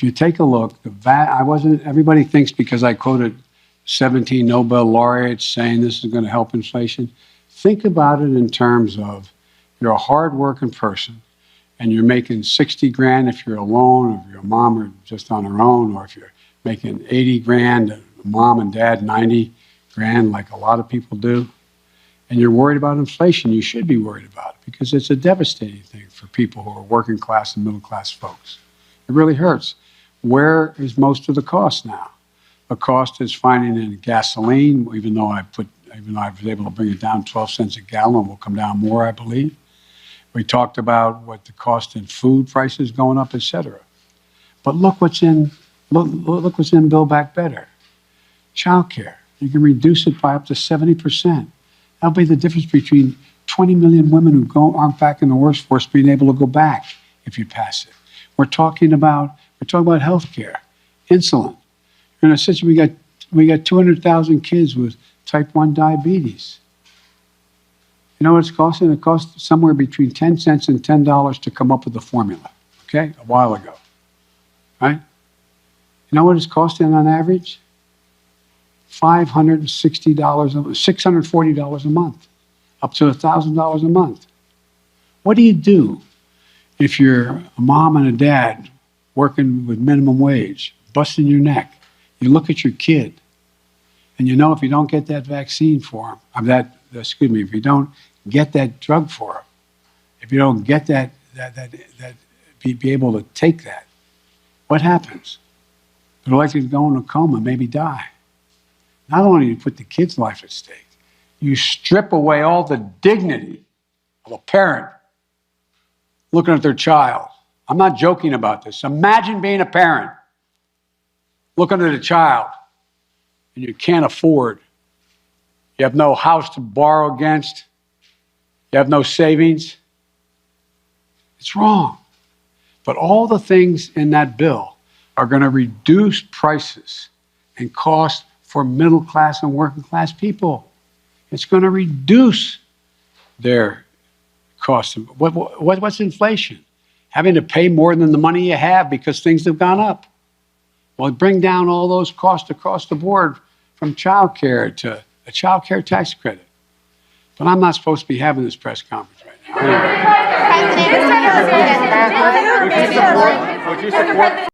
If you take a look, everybody thinks because I quoted 17 Nobel laureates saying this is going to help inflation. Think about it in terms of you're a hardworking person and you're making 60 grand if you're alone, or if you're a mom or just on her own, or if you're making 80 grand, mom and dad 90 grand like a lot of people do, and you're worried about inflation. You should be worried about it because it's a devastating thing for people who are working class and middle class folks. It really hurts. Where is most of the cost now? The cost is finding in gasoline, even though I was able to bring it down 12 cents a gallon, will come down more, I believe. We talked about what the cost in food prices going up, et cetera. But look what's in Build Back Better. Child care. You can reduce it by up to 70%. That'll be the difference between 20 million women who aren't back in the workforce being able to go back if you pass it. We're talking about health care, insulin. In a situation, we got 200,000 kids with type 1 diabetes. You know what it's costing? It cost somewhere between 10 cents and $10 to come up with the formula, okay, a while ago, right? You know what it's costing on average? $640 a month, up to $1,000 a month. What do you do if you're a mom and a dad working with minimum wage, busting your neck? You look at your kid, and you know if you don't get that vaccine for him, if you don't get that drug for him, if you don't get be able to take that, what happens? They're likely to go into a coma, maybe die. Not only do you put the kid's life at stake, you strip away all the dignity of a parent looking at their child. I'm not joking about this. Imagine being a parent, looking at a child, and you can't afford. You have no house to borrow against. You have no savings. It's wrong. But all the things in that bill are going to reduce prices and cost for middle class and working class people. It's going to reduce their cost. What's inflation? Having to pay more than the money you have because things have gone up. Well, bring down all those costs across the board, from child care to a child care tax credit. But I'm not supposed to be having this press conference right now. Would you support